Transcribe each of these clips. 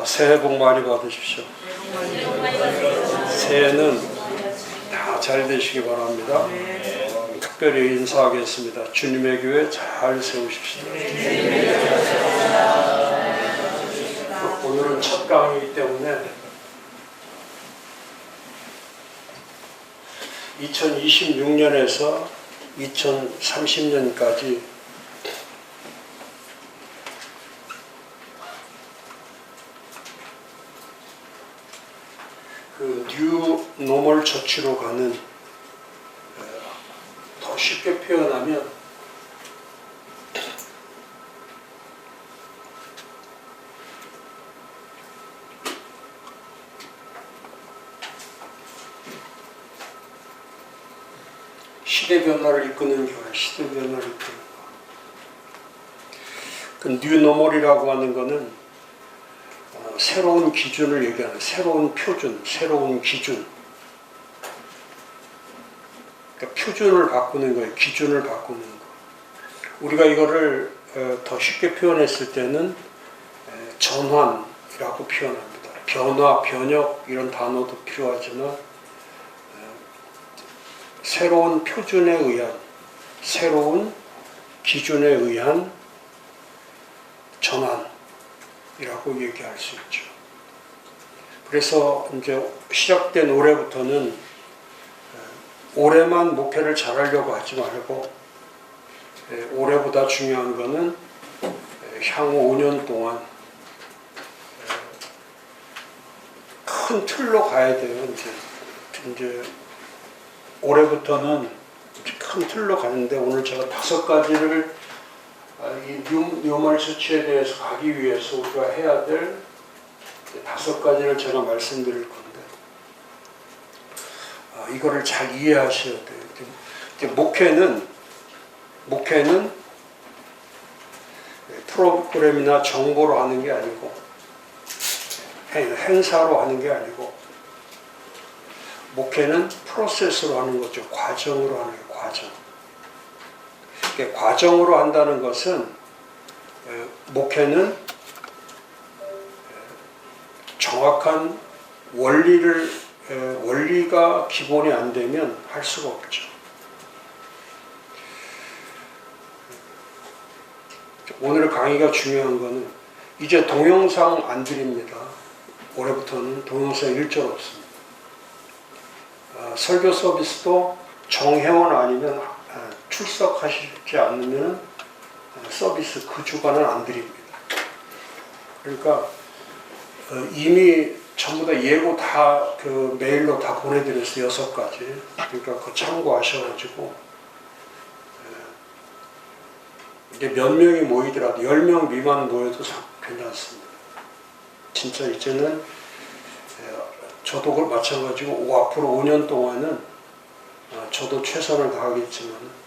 새해 복 많이 받으십시오. 새해는 다 잘 되시기 바랍니다. 특별히 인사하겠습니다. 주님의 교회 잘 세우십시오. 오늘은 첫 강의이기 때문에 2026년에서 2030년까지 그 뉴 노멀 처치로 가는, 더 쉽게 표현하면 시대 변화를 이끄는 교회, 시대 변화를 이끄는 거. 그 뉴 노멀이라고 하는 거는 새로운 기준을 얘기하는, 새로운 표준, 새로운 기준. 그러니까 표준을 바꾸는 거예요. 기준을 바꾸는 거. 우리가 이거를 더 쉽게 표현했을 때는 전환이라고 표현합니다. 변화, 변혁 이런 단어도 필요하지만 새로운 표준에 의한, 새로운 기준에 의한 전환이라고 얘기할 수 있죠. 그래서 이제 시작된 올해부터는 올해만 목회를 잘하려고 하지 말고 올해보다 중요한 거는 향후 5년 동안 큰 틀로 가야 돼요. 이제 올해부터는 큰 틀로 가는데 오늘 제가 5가지를 이 뉴멀 처치에 대해서 가기 위해서 우리가 해야 될 5가지를 제가 말씀드릴 건데 이거를 잘 이해하셔야 돼요. 이제 목회는 프로그램이나 정보로 하는 게 아니고 행사로 하는 게 아니고 목회는 프로세스로 하는 거죠. 과정으로 하는 거예요. 과정. 과정으로 한다는 것은 목회는 정확한 원리가 기본이 안 되면 할 수가 없죠. 오늘 강의가 중요한 거는 이제 동영상 안 드립니다. 올해부터는 동영상 일절 없습니다. 설교 서비스도 정회원 아니면 출석하시지 않으면 서비스 그 주간은 안 드립니다. 그러니까 이미 전부 다 예고 다 그 메일로 다 보내드렸어요. 6가지. 그러니까 그거 참고하셔가지고 이제 몇 명이 모이더라도 10명 미만 모여도 괜찮습니다. 진짜 이제는 저도 마찬가지고 앞으로 5년 동안은 저도 최선을 다하겠지만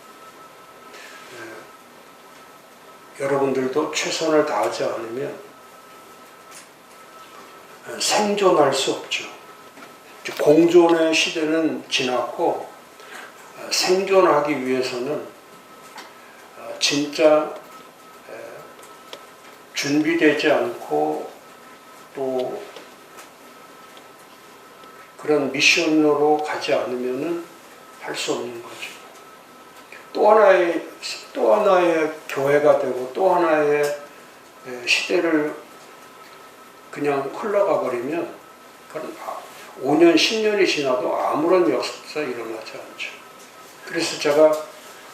여러분들도 최선을 다하지 않으면 생존할 수 없죠. 공존의 시대는 지났고 생존하기 위해서는 진짜 준비되지 않고 또 그런 미션으로 가지 않으면은 할 수 없는 거죠. 또 하나의 교회가 되고 또 하나의 시대를 그냥 흘러가 버리면 그건 5년, 10년이 지나도 아무런 역사 일어나지 않죠. 그래서 제가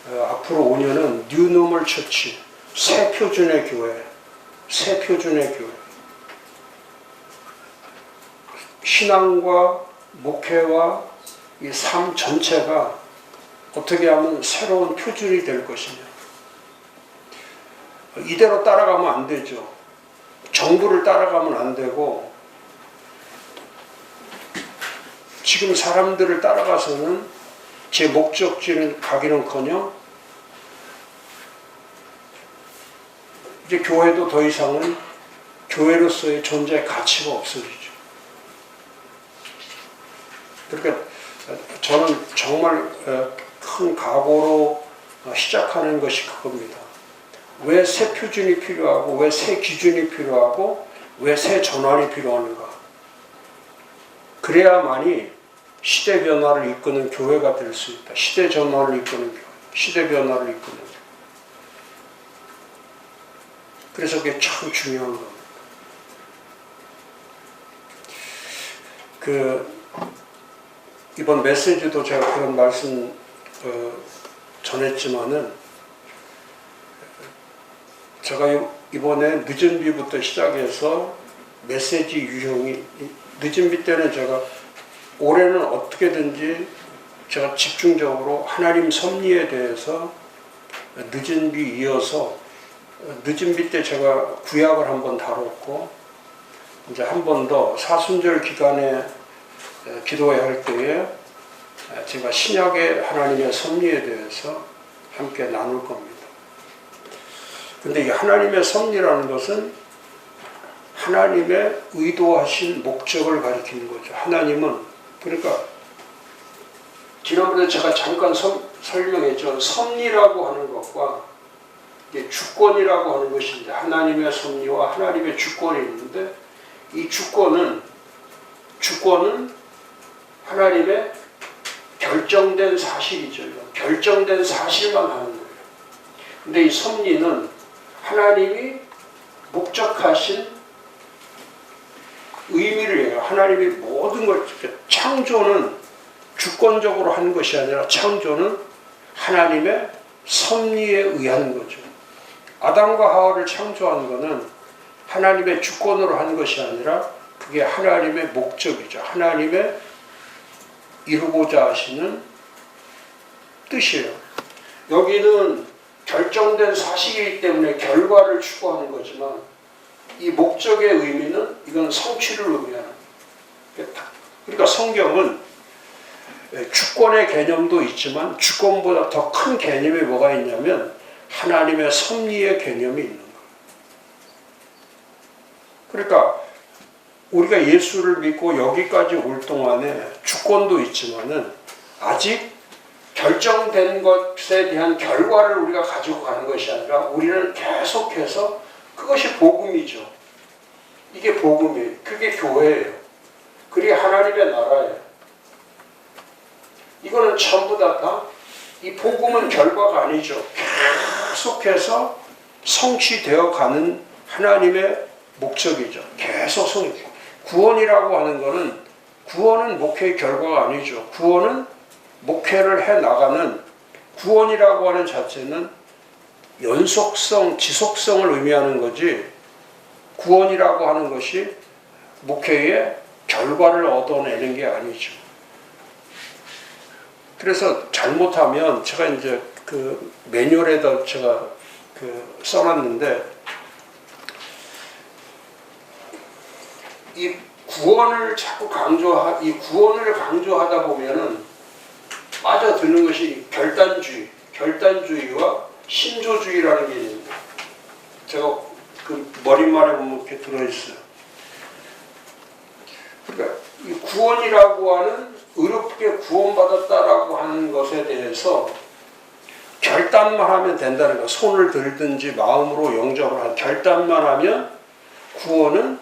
앞으로 5년은 뉴 노멀 처치, 새 표준의 교회, 새 표준의 교회. 신앙과 목회와 이 삶 전체가 어떻게 하면 새로운 표준이 될 것이냐. 이대로 따라가면 안 되죠. 정부를 따라가면 안 되고 지금 사람들을 따라가서는 제 목적지를 가기는커녕 이제 교회도 더 이상은 교회로서의 존재 가치가 없어지죠. 그러니까 저는 정말 큰 각오로 시작하는 것이 그겁니다. 왜 새 표준이 필요하고 왜 새 기준이 필요하고 왜 새 전환이 필요한가? 그래야만이 시대 변화를 이끄는 교회가 될 수 있다. 시대 전환을 이끄는 교회, 시대 변화를 이끄는 교회. 그래서 그게 참 중요한 겁니다. 이번 메시지도 제가 그런 말씀 전했지만은, 제가 이번에 늦은 비부터 시작해서 메시지 유형이, 늦은 비 때는 제가 올해는 어떻게든지 제가 집중적으로 하나님 섭리에 대해서 늦은 비 이어서, 늦은 비 때 제가 구약을 한번 다뤘고, 이제 한 번 더 사순절 기간에 기도해야 할 때에 제가 신약의 하나님의 섭리에 대해서 함께 나눌 겁니다. 근데 이 하나님의 섭리라는 것은 하나님의 의도하신 목적을 가리키는 거죠. 하나님은, 그러니까 지난번에 제가 잠깐 설명했죠. 섭리라고 하는 것과 이게 주권이라고 하는 것인데, 하나님의 섭리와 하나님의 주권이 있는데, 이 주권은 하나님의 결정된 사실이죠. 결정된 사실만 하는 거예요. 근데 이 섭리는 하나님이 목적하신 의미를 해요. 하나님이 모든 걸, 창조는 주권적으로 한 것이 아니라 창조는 하나님의 섭리에 의한 거죠. 아담과 하와를 창조한 것은 하나님의 주권으로 한 것이 아니라 그게 하나님의 목적이죠. 하나님의 이루고자 하시는 뜻이에요. 여기는 결정된 사실이기 때문에 결과를 추구하는 거지만, 이 목적의 의미는 이건 성취를 의미하는 거예요. 그러니까 성경은 주권의 개념도 있지만 주권보다 더 큰 개념이 뭐가 있냐면 하나님의 섭리의 개념이 있는 거예요. 그러니까 우리가 예수를 믿고 여기까지 올 동안에 주권도 있지만은 아직 결정된 것에 대한 결과를 우리가 가지고 가는 것이 아니라 우리는 계속해서, 그것이 복음이죠. 이게 복음이에요. 그게 교회예요. 그게 하나님의 나라예요. 이거는 전부 다 이 복음은 결과가 아니죠. 계속해서 성취되어 가는 하나님의 목적이죠. 계속 성취. 구원이라고 하는 것은, 구원은 목회의 결과가 아니죠. 구원은 목회를 해 나가는, 구원이라고 하는 자체는 연속성, 지속성을 의미하는 거지, 구원이라고 하는 것이 목회의 결과를 얻어내는 게 아니죠. 그래서 잘못하면, 제가 이제 그 매뉴얼에다 제가 써놨는데, 이 구원을 자꾸 이 구원을 강조하다 보면은 빠져드는 것이 결단주의와 신조주의라는 게 있는데, 제가 그 머릿말에 보면 이렇게 들어있어요. 그러니까 이 구원이라고 하는, 의롭게 구원받았다라고 하는 것에 대해서 결단만 하면 된다는 거예요. 손을 들든지 마음으로 영접을 한 결단만 하면 구원은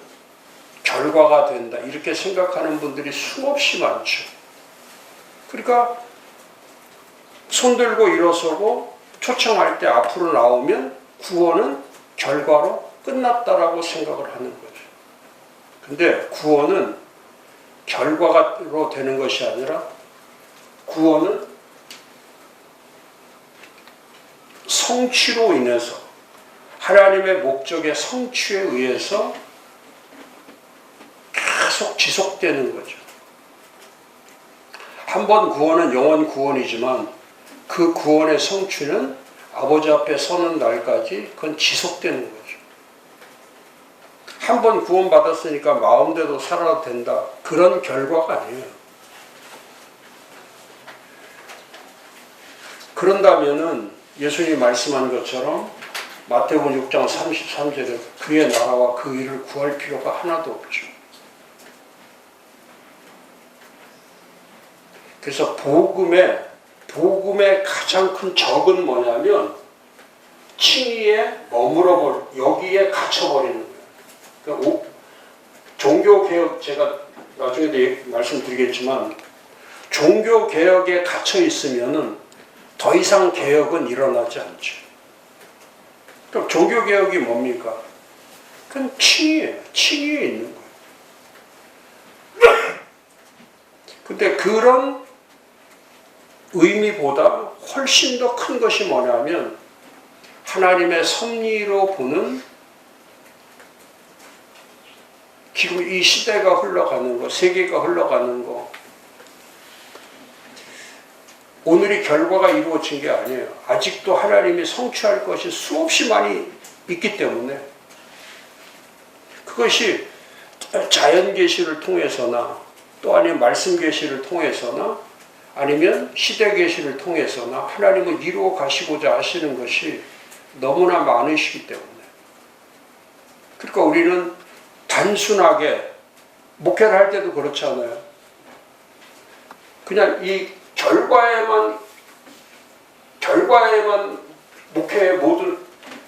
결과가 된다, 이렇게 생각하는 분들이 수없이 많죠. 그러니까 손 들고 일어서고 초청할 때 앞으로 나오면 구원은 결과로 끝났다라고 생각을 하는 거죠. 근데 구원은 결과로 되는 것이 아니라, 구원은 성취로 인해서, 하나님의 목적의 성취에 의해서 계속 지속되는 거죠. 한 번 구원은 영원 구원이지만 그 구원의 성취는 아버지 앞에 서는 날까지 그건 지속되는 거죠. 한 번 구원받았으니까 마음대로 살아도 된다, 그런 결과가 아니에요. 그런다면은 예수님이 말씀한 것처럼 마태복음 6장 33절에 그의 나라와 그 일을 구할 필요가 하나도 없죠. 그래서 복음의 가장 큰 적은 뭐냐면 칭의에 여기에 갇혀버리는 거예요. 그러니까 종교개혁, 제가 나중에 말씀드리겠지만 종교개혁에 갇혀 있으면은 더 이상 개혁은 일어나지 않죠. 그럼 종교개혁이 뭡니까? 그건 칭의예요. 칭의에 있는 거예요. 근데 그런 의미보다 훨씬 더 큰 것이 뭐냐면 하나님의 섭리로 보는 지금 이 시대가 흘러가는 거, 세계가 흘러가는 거, 오늘이 결과가 이루어진 게 아니에요. 아직도 하나님이 성취할 것이 수없이 많이 있기 때문에 그것이 자연 계시를 통해서나 또 아니면 말씀 계시를 통해서나 아니면 시대 계시를 통해서나 하나님은 이루어 가시고자 하시는 것이 너무나 많으시기 때문에, 그러니까 우리는 단순하게 목회를 할 때도 그렇잖아요. 그냥 이 결과에만 목회의 모든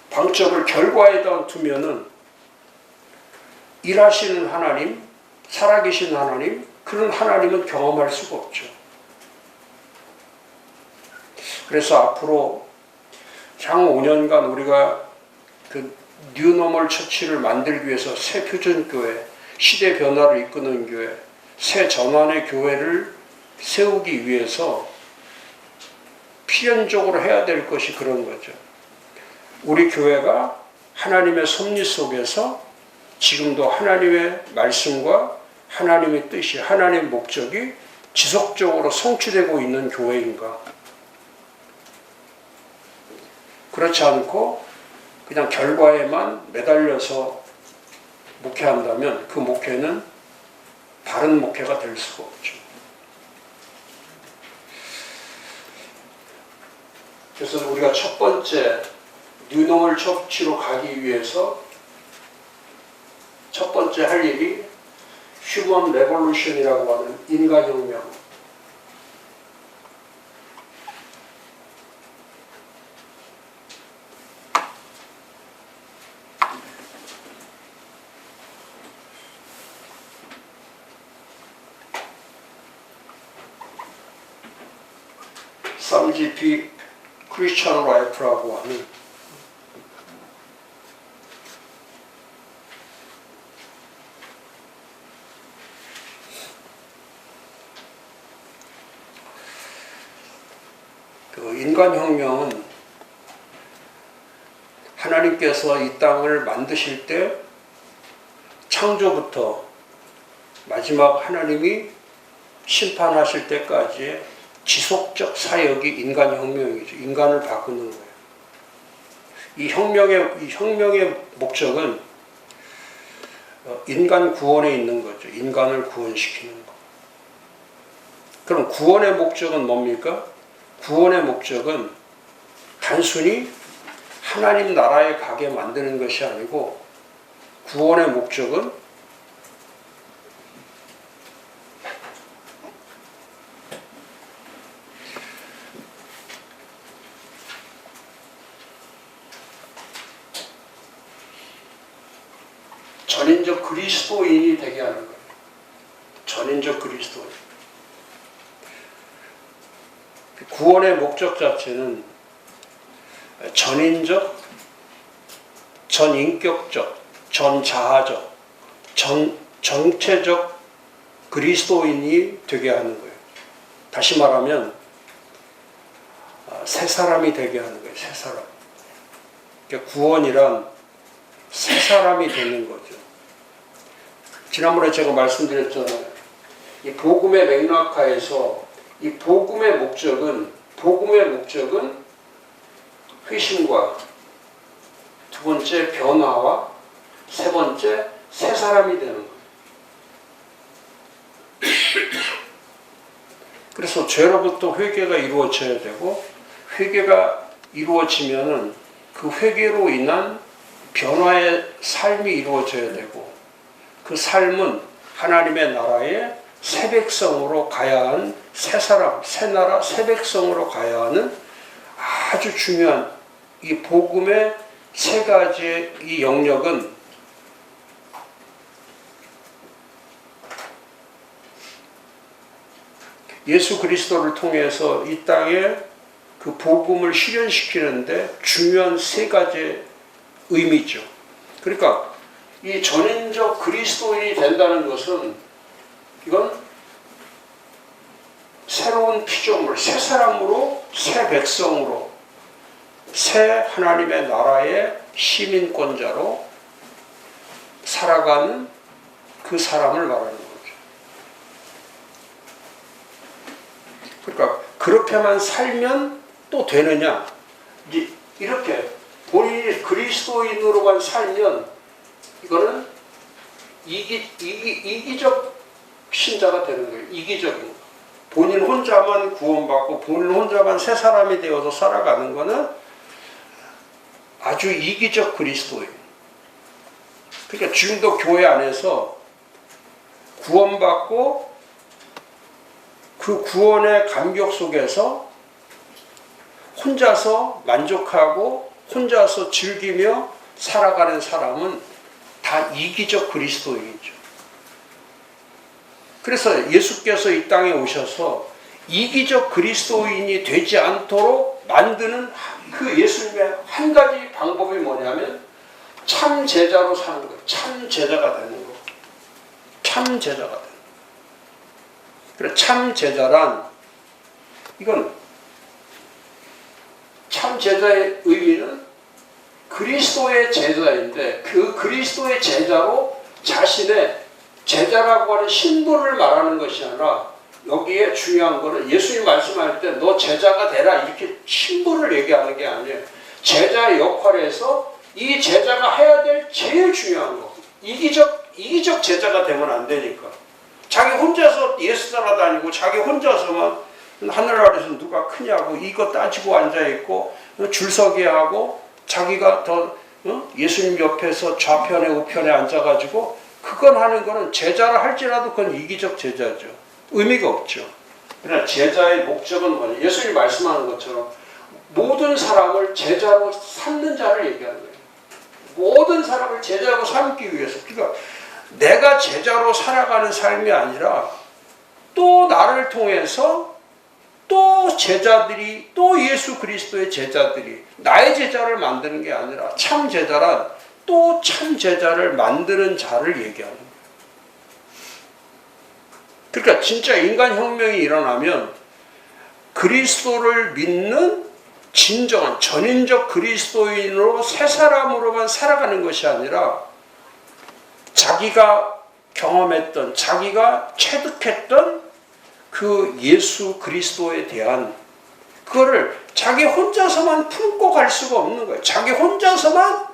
방점을 결과에다 두면은 일하시는 하나님, 살아계신 하나님, 그런 하나님은 경험할 수가 없죠. 그래서 앞으로 향후 5년간 우리가 그 뉴노멀 처치를 만들기 위해서 새 표준교회, 시대 변화를 이끄는 교회, 새 전환의 교회를 세우기 위해서 필연적으로 해야 될 것이 그런 거죠. 우리 교회가 하나님의 섭리 속에서 지금도 하나님의 말씀과 하나님의 뜻이, 하나님의 목적이 지속적으로 성취되고 있는 교회인가? 그렇지 않고 그냥 결과에만 매달려서 목회한다면 그 목회는 바른 목회가 될 수가 없죠. 그래서 우리가 첫 번째 뉴노멀 처치로 가기 위해서 첫 번째 할 일이 휴먼 레볼루션이라고 하는 인간혁명. 쌈GP 크리스천 라이프라고 하는 그 인간혁명은 하나님께서 이 땅을 만드실 때 창조부터 마지막 하나님이 심판하실 때까지의 지속적 사역이 인간혁명이죠. 인간을 바꾸는 거예요. 이 혁명의 목적은 인간 구원에 있는 거죠. 인간을 구원시키는 거. 그럼 구원의 목적은 뭡니까? 구원의 목적은 단순히 하나님 나라에 가게 만드는 것이 아니고 구원의 목적은 전인적 그리스도인이 되게 하는 거예요. 전인적 그리스도인. 구원의 목적 자체는 전인적, 전인격적, 전자아적, 정체적 그리스도인이 되게 하는 거예요. 다시 말하면 새 사람이 되게 하는 거예요. 새 사람. 그러니까 구원이란 새 사람이 되는 거죠. 지난번에 제가 말씀드렸잖아요. 이 복음의 맥락하에서 이 복음의 목적은 회심과 두 번째 변화와 세 번째 새 사람이 되는 거예요. 그래서 죄로부터 회개가 이루어져야 되고 회개가 이루어지면은 그 회개로 인한 변화의 삶이 이루어져야 되고 그 삶은 하나님의 나라의 새 백성으로 가야 하는 새 사람, 새 나라, 새 백성으로 가야 하는 아주 중요한 이 복음의 세 가지의 이 영역은 예수 그리스도를 통해서 이 땅에 그 복음을 실현시키는데 중요한 세 가지 의미죠. 그러니까 이 전인적 그리스도인이 된다는 것은 이건 새로운 피조물, 새 사람으로, 새 백성으로, 새 하나님의 나라의 시민권자로 살아가는 그 사람을 말하는 거죠. 그러니까 그렇게만 살면 또 되느냐? 이제 이렇게 본인이 그리스도인으로만 살면 이거는 이기적 신자가 되는 거예요. 이기적인 거. 본인 혼자만 구원받고 본인 혼자만 새 사람이 되어서 살아가는 거는 아주 이기적 그리스도예요. 그러니까 지금도 교회 안에서 구원받고 그 구원의 감격 속에서 혼자서 만족하고 혼자서 즐기며 살아가는 사람은 다 이기적 그리스도인이죠. 그래서 예수께서 이 땅에 오셔서 이기적 그리스도인이 되지 않도록 만드는 그 예수님의 한 가지 방법이 뭐냐면 참 제자로 사는 거예요. 참 제자가 되는 거. 참 제자가 되는 거. 그래서 참 제자란 이건 참 제자의 의미는 그리스도의 제자인데 그 그리스도의 제자로 자신의 제자라고 하는 신분을 말하는 것이 아니라 여기에 중요한 거는 예수님 말씀할 때 너 제자가 되라 이렇게 신분을 얘기하는 게 아니에요. 제자의 역할에서 이 제자가 해야 될 제일 중요한 거. 이기적 제자가 되면 안 되니까. 자기 혼자서 예수 따라다니고 자기 혼자서만 하늘 아래서 누가 크냐고 이거 따지고 앉아있고 줄 서게 하고 자기가 더 예수님 옆에서 좌편에 우편에 앉아가지고 그건 하는 거는 제자라 할지라도 그건 이기적 제자죠. 의미가 없죠. 그러나 제자의 목적은 뭐냐? 예수님이 말씀하는 것처럼 모든 사람을 제자로 삼는 자를 얘기하는 거예요. 모든 사람을 제자로 삼기 위해서. 그러니까 내가 제자로 살아가는 삶이 아니라 또 나를 통해서 또 제자들이 또 예수 그리스도의 제자들이 나의 제자를 만드는 게 아니라 참 제자란 또 참 제자를 만드는 자를 얘기하는 거예요. 그러니까 진짜 인간혁명이 일어나면 그리스도를 믿는 진정한 전인적 그리스도인으로 새 사람으로만 살아가는 것이 아니라 자기가 경험했던 자기가 체득했던 그 예수 그리스도에 대한 그거를 자기 혼자서만 품고 갈 수가 없는 거예요. 자기 혼자서만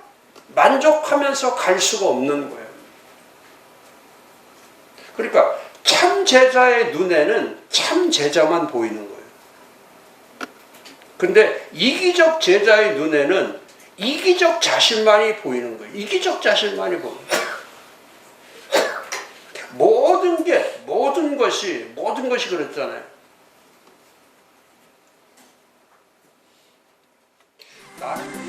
만족하면서 갈 수가 없는 거예요. 그러니까 참 제자의 눈에는 참 제자만 보이는 거예요. 근데 이기적 제자의 눈에는 이기적 자신만이 보이는 거예요. 이기적 자신만이 보이는 거예요. 모든 것이 그랬잖아요. 나는